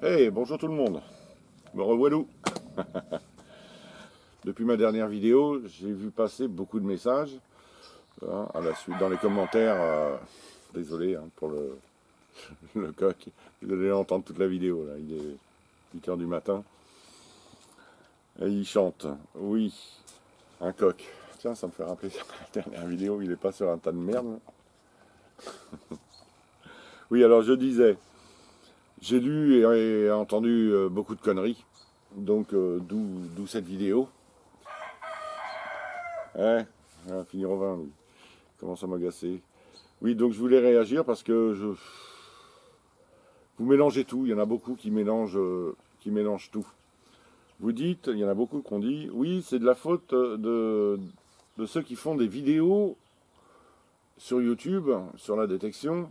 Hey, bonjour tout le monde. Me revoilà. Depuis ma dernière vidéo, j'ai vu passer beaucoup de messages hein, à la suite dans les commentaires. Désolé hein, pour le coq. Vous allez l'entendre toute la vidéo. Là. Il est 8 heures du matin. Et il chante. Oui, un coq. Tiens, ça me fait rappeler la dernière vidéo. Il est pas sur un tas de merde. Oui, alors je disais, j'ai lu et entendu beaucoup de conneries. Donc d'où cette vidéo. Ouais, il va finir au vin, lui. Il commence à m'agacer. Oui, donc je voulais réagir parce que vous mélangez tout. Il y en a beaucoup qui mélangent tout. Vous dites, il y en a beaucoup qui ont dit, oui, c'est de la faute de ceux qui font des vidéos sur YouTube, sur la détection.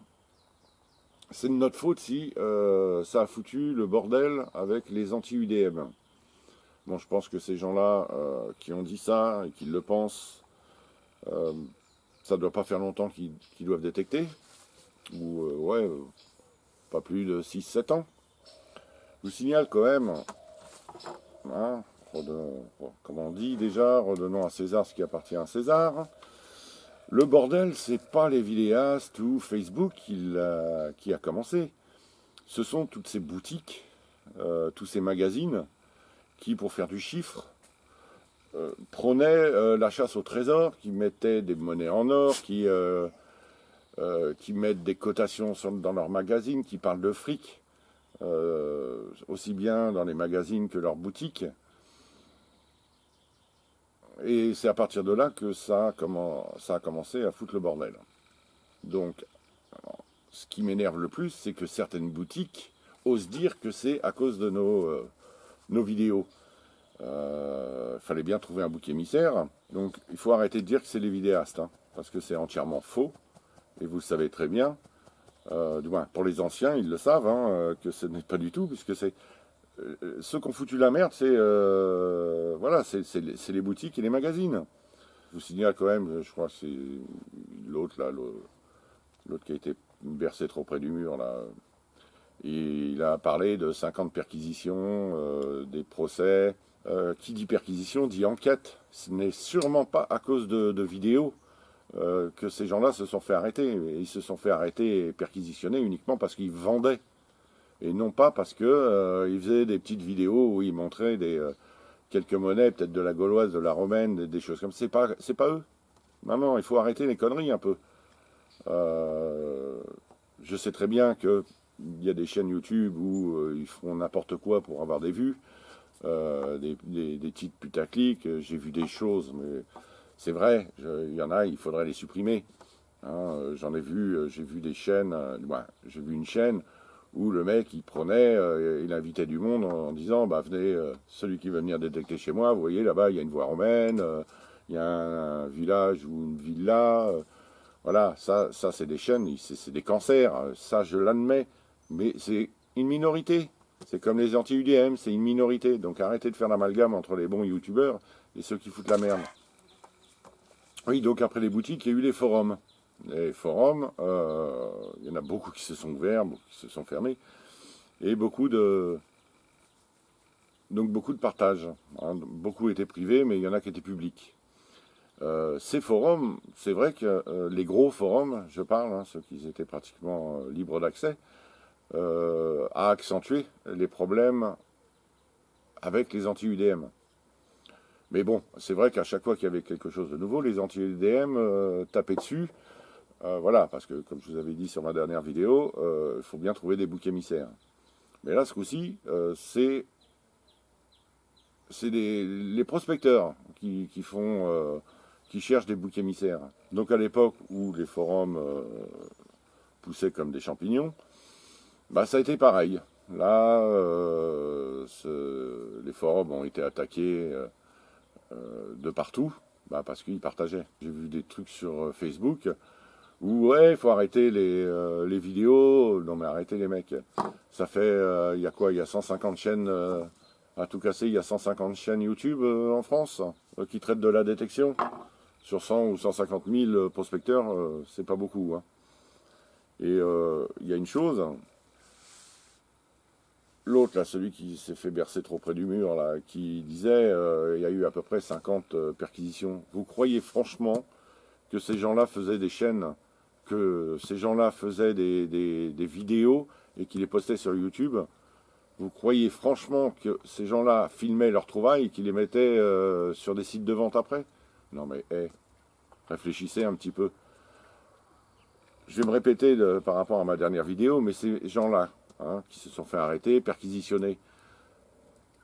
C'est de notre faute si ça a foutu le bordel avec les anti-UDM. Bon, je pense que ces gens-là qui ont dit ça et qui le pensent, euh, ça ne doit pas faire longtemps qu'ils doivent détecter. Ou, ouais, pas plus de 6 7 ans. Je vous signale quand même, hein, comme on dit déjà, redonnons à César ce qui appartient à César. Le bordel, c'est pas les vidéastes ou Facebook qui a commencé. Ce sont toutes ces boutiques, tous ces magazines qui, pour faire du chiffre, prônaient la chasse au trésor, qui mettaient des monnaies en or, qui mettent des cotations dans leurs magazines, qui parlent de fric. Aussi bien dans les magazines que leurs boutiques. Et c'est à partir de là que ça a commencé à foutre le bordel. Donc, ce qui m'énerve le plus, c'est que certaines boutiques osent dire que c'est à cause de nos vidéos. Fallait bien trouver un bouc émissaire. Donc, il faut arrêter de dire que c'est les vidéastes, hein, parce que c'est entièrement faux. Et vous le savez très bien. Du moins, pour les anciens, ils le savent, hein, que ce n'est pas du tout, puisque c'est ceux qui ont foutu la merde, c'est voilà, c'est les boutiques et les magazines. Je vous signale quand même, je crois que c'est l'autre là, l'autre qui a été bercé trop près du mur là. Et il a parlé de 50 perquisitions, des procès. Qui dit perquisition dit enquête. Ce n'est sûrement pas à cause de vidéos que ces gens-là se sont fait arrêter. Ils se sont fait arrêter et perquisitionner uniquement parce qu'ils vendaient. Et non pas parce que ils faisaient des petites vidéos où ils montraient quelques monnaies, peut-être de la gauloise, de la romaine, des choses comme ça. C'est pas eux. Non, non, il faut arrêter les conneries un peu. Euh, je sais très bien qu'il y a des chaînes YouTube où ils font n'importe quoi pour avoir des vues, des titres putaclic. J'ai vu des choses, mais c'est vrai, il y en a, il faudrait les supprimer. Hein, j'en ai vu, j'ai vu des chaînes, j'ai vu une chaîne où le mec il prenait, il invitait du monde en disant bah venez, celui qui veut venir détecter chez moi, vous voyez là-bas il y a une voie romaine, il y a un village ou une villa, voilà, ça c'est des chaînes, c'est des cancers, ça je l'admets, mais c'est une minorité. C'est comme les anti-UDM, c'est une minorité. Donc arrêtez de faire l'amalgame entre les bons youtubeurs et ceux qui foutent la merde. Oui, donc après les boutiques, il y a eu les forums. Les forums, il y en a beaucoup qui se sont ouverts, beaucoup qui se sont fermés, et beaucoup de partages. Hein. Beaucoup étaient privés, mais il y en a qui étaient publics. Ces forums, c'est vrai que les gros forums, je parle, hein, ceux qui étaient pratiquement libres d'accès, a accentué les problèmes avec les anti-UDM. Mais bon, c'est vrai qu'à chaque fois qu'il y avait quelque chose de nouveau, les anti-UDM tapaient dessus. Voilà, parce que comme je vous avais dit sur ma dernière vidéo, il faut bien trouver des boucs émissaires. Mais là, ce coup-ci, c'est les prospecteurs qui cherchent des boucs émissaires. Donc à l'époque où les forums poussaient comme des champignons, bah ça a été pareil. Là, les forums ont été attaqués de partout, bah, parce qu'ils partageaient. J'ai vu des trucs sur Facebook où ouais, il faut arrêter les vidéos. Non mais arrêtez les mecs. Ça fait, il y a quoi? Il y a 150 chaînes à tout casser. Il y a 150 chaînes YouTube en France qui traitent de la détection. Sur 100 ou 150 000 prospecteurs, c'est pas beaucoup. Hein. Et il y a une chose, l'autre, là, celui qui s'est fait bercer trop près du mur, là, qui disait il y a eu à peu près 50 perquisitions. Vous croyez franchement que ces gens-là faisaient des chaînes, que ces gens-là faisaient des vidéos et qu'ils les postaient sur YouTube? Vous croyez franchement que ces gens-là filmaient leurs trouvailles et qu'ils les mettaient sur des sites de vente après? Non mais, réfléchissez un petit peu. Je vais me répéter par rapport à ma dernière vidéo, mais ces gens-là, hein, qui se sont fait arrêter, perquisitionner.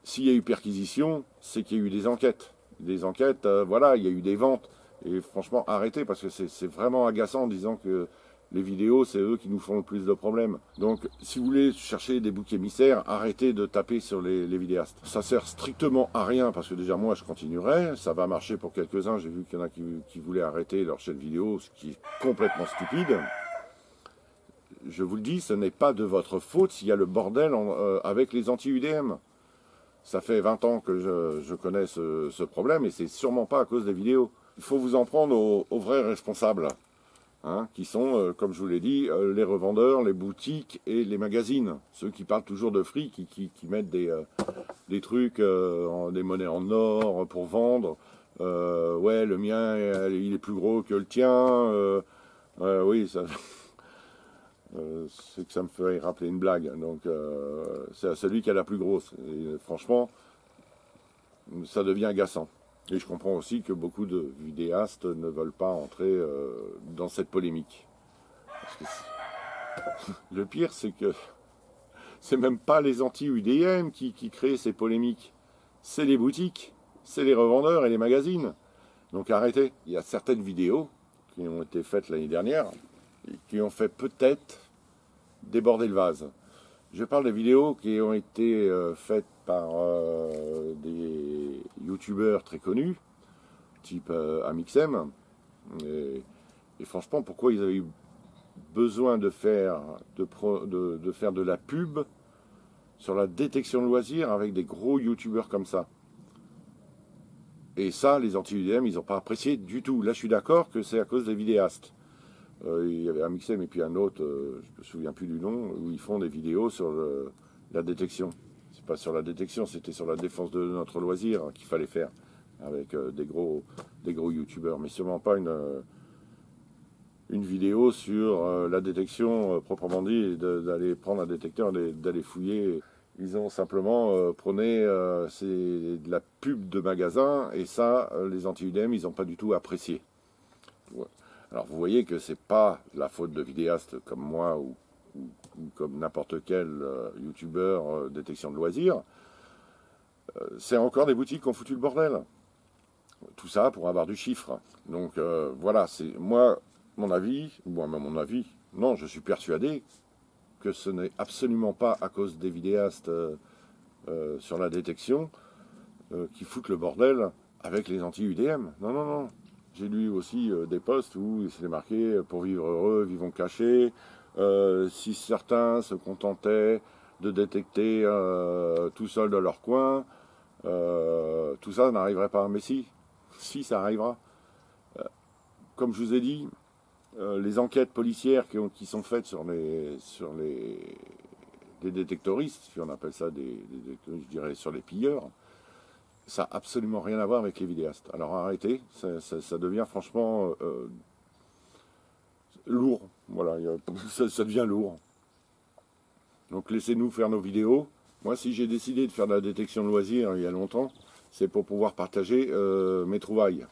S'il y a eu perquisition, c'est qu'il y a eu des enquêtes. Des enquêtes, voilà, il y a eu des ventes. Et franchement, arrêtez, parce que c'est vraiment agaçant en disant que les vidéos, c'est eux qui nous font le plus de problèmes. Donc, si vous voulez chercher des boucs émissaires, arrêtez de taper sur les vidéastes. Ça sert strictement à rien, parce que déjà, moi, je continuerai. Ça va marcher pour quelques-uns. J'ai vu qu'il y en a qui voulaient arrêter leur chaîne vidéo, ce qui est complètement stupide. Je vous le dis, ce n'est pas de votre faute s'il y a le bordel avec les anti-UDM. Ça fait 20 ans que je connais ce problème et c'est sûrement pas à cause des vidéos. Il faut vous en prendre aux vrais responsables, hein, qui sont, comme je vous l'ai dit, les revendeurs, les boutiques et les magazines. Ceux qui parlent toujours de fric, qui mettent des trucs, des monnaies en or pour vendre. Ouais, le mien, il est plus gros que le tien. Oui, ça... c'est que ça me ferait rappeler une blague. Donc, c'est celui qui a la plus grosse. Et franchement, ça devient agaçant. Et je comprends aussi que beaucoup de vidéastes ne veulent pas entrer dans cette polémique. Parce que le pire, c'est que c'est même pas les anti-UDM qui créent ces polémiques. C'est les boutiques, c'est les revendeurs et les magazines. Donc arrêtez. Il y a certaines vidéos qui ont été faites l'année dernière et qui ont fait peut-être déborder le vase. Je parle des vidéos qui ont été faites par des youtubeurs très connus, type Amixem. Et franchement, pourquoi ils avaient eu besoin de faire de la pub sur la détection de loisirs avec des gros youtubeurs comme ça? Et ça, les anti-UDM, ils n'ont pas apprécié du tout. Là, je suis d'accord que c'est à cause des vidéastes. Il y avait un Mixem et puis un autre, je ne me souviens plus du nom, où ils font des vidéos sur la détection. C'est pas sur la détection, c'était sur la défense de notre loisir qu'il fallait faire avec des gros youtubeurs, mais sûrement pas une vidéo sur la détection proprement dit, et d'aller prendre un détecteur, d'aller fouiller. Ils ont simplement prôné c'est de la pub de magasin, et ça, les anti-UDM, ils n'ont pas du tout apprécié. Ouais. Alors vous voyez que c'est pas la faute de vidéastes comme moi ou comme n'importe quel youtubeur détection de loisirs. C'est encore des boutiques qui ont foutu le bordel. Tout ça pour avoir du chiffre. Donc voilà, c'est moi, mon avis, non, je suis persuadé que ce n'est absolument pas à cause des vidéastes sur la détection qui foutent le bordel avec les anti-UDM. Non, non, non. J'ai lu aussi des posts où c'était marqué « Pour vivre heureux, vivons cachés ». Si certains se contentaient de détecter tout seuls dans leur coin, tout ça n'arriverait pas. Mais si ça arrivera. Comme je vous ai dit, les enquêtes policières qui sont faites sur les détectoristes, si on appelle ça je dirais sur les pilleurs, ça n'a absolument rien à voir avec les vidéastes. Alors arrêtez, ça devient franchement lourd. Voilà, ça devient lourd. Donc laissez-nous faire nos vidéos. Moi, si j'ai décidé de faire de la détection de loisirs il y a longtemps, c'est pour pouvoir partager mes trouvailles.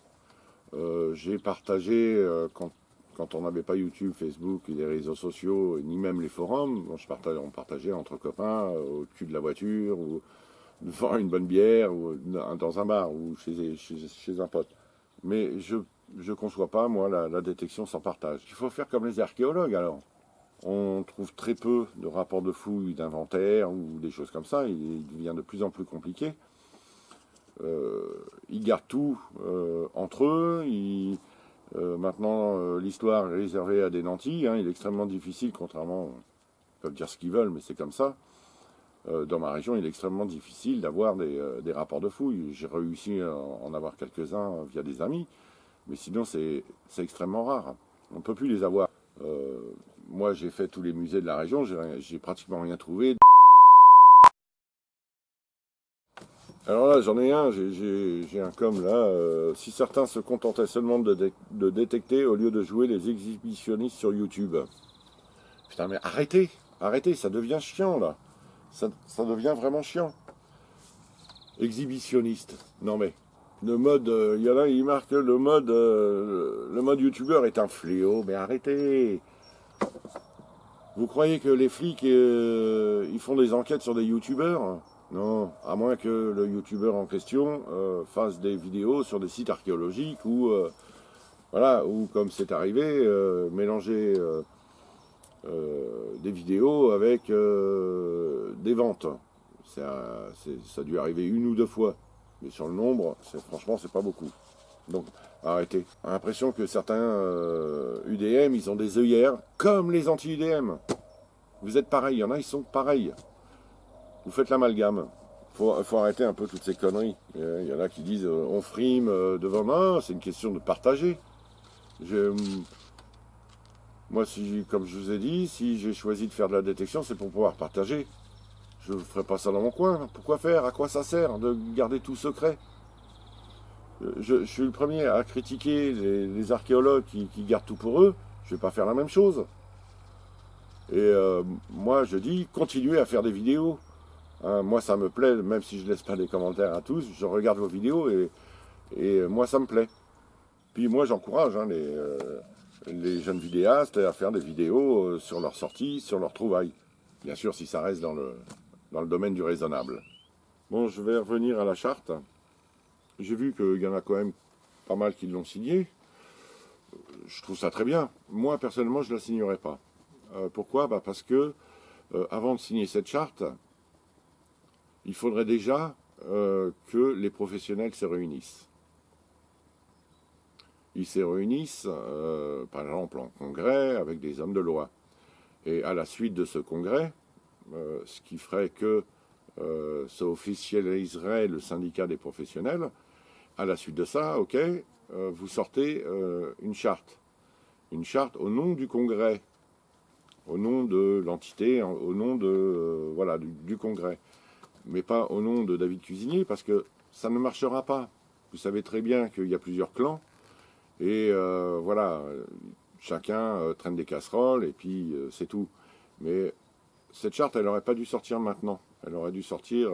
J'ai partagé, quand on n'avait pas YouTube, Facebook, les réseaux sociaux, ni même les forums, on partageait entre copains au cul de la voiture, ou devant une bonne bière, ou dans un bar, ou chez un pote. Mais je ne conçois pas, moi, la détection sans partage. Il faut faire comme les archéologues, alors. On trouve très peu de rapports de fouilles, d'inventaire, ou des choses comme ça. Il devient de plus en plus compliqué. Ils gardent tout entre eux. Maintenant, l'histoire est réservée à des nantis. Hein, il est extrêmement difficile, contrairement... Ils peuvent dire ce qu'ils veulent, mais c'est comme ça. Dans ma région, il est extrêmement difficile d'avoir des rapports de fouilles. J'ai réussi à en avoir quelques-uns via des amis, mais sinon c'est extrêmement rare. On ne peut plus les avoir. Moi, j'ai fait tous les musées de la région, j'ai pratiquement rien trouvé. Alors là, j'en ai un, j'ai un com là. Si certains se contentaient seulement de détecter au lieu de jouer les exhibitionnistes sur YouTube. Putain, mais arrêtez, arrêtez, ça devient chiant là. Ça devient vraiment chiant. Exhibitionniste. Non mais, le mode, il y en a, il marque le mode youtubeur est un fléau, mais arrêtez. Vous croyez que les flics, ils font des enquêtes sur des youtubeurs? Non, à moins que le youtubeur en question fasse des vidéos sur des sites archéologiques ou, voilà, ou comme c'est arrivé, mélanger des vidéos avec des ventes. Ça a dû arriver une ou deux fois. Mais sur le nombre, franchement, c'est pas beaucoup. Donc, arrêtez. J'ai l'impression que certains UDM, ils ont des œillères comme les anti-UDM. Vous êtes pareils, il y en a, ils sont pareils. Vous faites l'amalgame. Faut arrêter un peu toutes ces conneries. Il y en a qui disent on frime devant. Non, c'est une question de partager. Moi, comme je vous ai dit, si j'ai choisi de faire de la détection, c'est pour pouvoir partager. Je ne ferai pas ça dans mon coin. Pourquoi faire? À quoi ça sert de garder tout secret? Je suis le premier à critiquer les archéologues qui gardent tout pour eux. Je ne vais pas faire la même chose. Et moi, je dis, continuez à faire des vidéos. Hein, moi, ça me plaît, même si je ne laisse pas des commentaires à tous. Je regarde vos vidéos et moi, ça me plaît. Puis moi, j'encourage les jeunes vidéastes à faire des vidéos sur leurs sorties, sur leurs trouvailles. Bien sûr, si ça reste dans le domaine du raisonnable. Bon, je vais revenir à la charte. J'ai vu qu'il y en a quand même pas mal qui l'ont signée. Je trouve ça très bien. Moi, personnellement, je ne la signerai pas. Pourquoi? Parce que, avant de signer cette charte, il faudrait déjà que les professionnels se réunissent. Ils se réunissent, par exemple, en congrès avec des hommes de loi. Et à la suite de ce congrès, ce qui ferait que ça officialiserait le syndicat des professionnels, à la suite de ça, ok, vous sortez une charte. Une charte au nom du congrès, au nom de l'entité, au nom de, voilà, du congrès. Mais pas au nom de David Cuisinier, parce que ça ne marchera pas. Vous savez très bien qu'il y a plusieurs clans, et voilà, chacun traîne des casseroles, et puis c'est tout. Mais cette charte, elle n'aurait pas dû sortir maintenant. Elle aurait dû sortir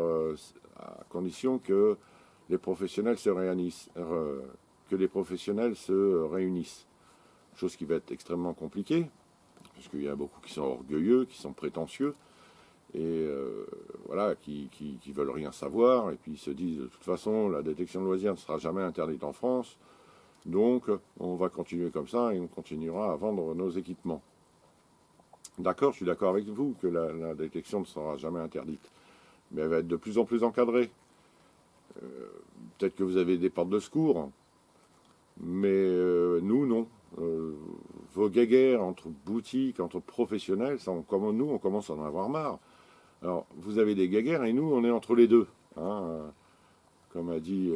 à condition que les professionnels se réunissent. Chose qui va être extrêmement compliquée, parce qu'il y a beaucoup qui sont orgueilleux, qui sont prétentieux, et voilà, qui veulent rien savoir, et puis ils se disent, de toute façon, la détection de loisirs ne sera jamais interdite en France, donc on va continuer comme ça, et on continuera à vendre nos équipements. D'accord, je suis d'accord avec vous que la détection ne sera jamais interdite, mais elle va être de plus en plus encadrée. Peut-être que vous avez des portes de secours, mais nous, non. Vos guéguerres entre boutiques, entre professionnels, ça, comme nous, on commence à en avoir marre. Alors, vous avez des guéguerres et nous, on est entre les deux. Hein, comme a dit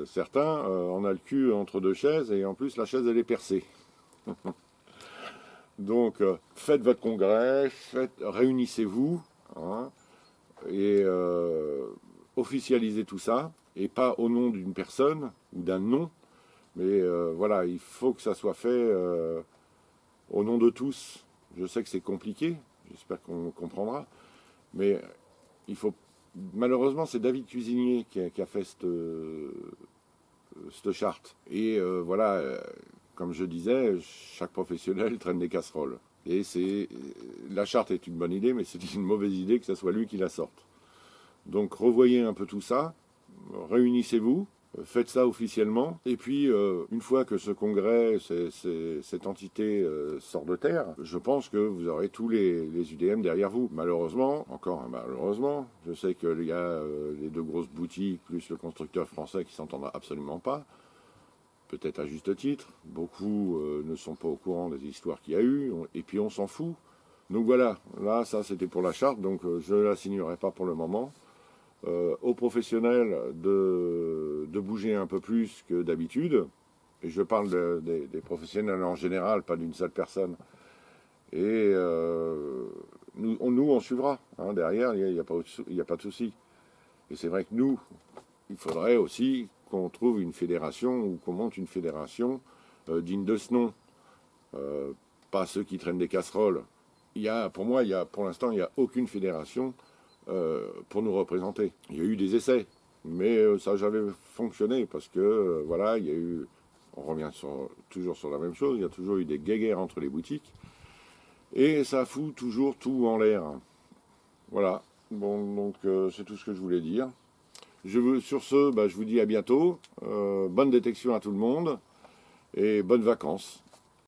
certains, on a le cul entre deux chaises et en plus, la chaise, elle est percée. Donc, faites votre congrès, réunissez-vous, hein, et officialisez tout ça, et pas au nom d'une personne ou d'un nom, mais voilà, il faut que ça soit fait au nom de tous. Je sais que c'est compliqué, j'espère qu'on comprendra, mais il faut. Malheureusement, c'est David Cuisinier qui a fait cette charte. Et voilà, comme je disais, chaque professionnel traîne des casseroles. Et la charte est une bonne idée, mais c'est une mauvaise idée que ce soit lui qui la sorte. Donc revoyez un peu tout ça, réunissez-vous, faites ça officiellement, et puis une fois que ce congrès, cette entité sort de terre, je pense que vous aurez tous les UDM derrière vous. Malheureusement, encore un malheureusement, je sais qu'il y a les deux grosses boutiques, plus le constructeur français qui s'entendra absolument pas, peut-être à juste titre. Beaucoup ne sont pas au courant des histoires qu'il y a eu, et puis on s'en fout. Donc voilà, là ça c'était pour la charte, donc je ne la signerai pas pour le moment. Aux professionnels de bouger un peu plus que d'habitude. Et je parle des professionnels en général, pas d'une seule personne. Et nous on suivra. Hein, derrière, il n'y a pas de souci. Et c'est vrai que nous, il faudrait aussi qu'on trouve une fédération ou qu'on monte une fédération digne de ce nom. Pas ceux qui traînent des casseroles. Pour moi, pour l'instant, il n'y a aucune fédération pour nous représenter. Il y a eu des essais, mais ça n'a jamais fonctionné parce que, voilà, il y a eu, on revient toujours sur la même chose, il y a toujours eu des guéguerres entre les boutiques et ça fout toujours tout en l'air. Voilà, bon, donc c'est tout ce que je voulais dire. Sur ce, je vous dis à bientôt, bonne détection à tout le monde et bonnes vacances.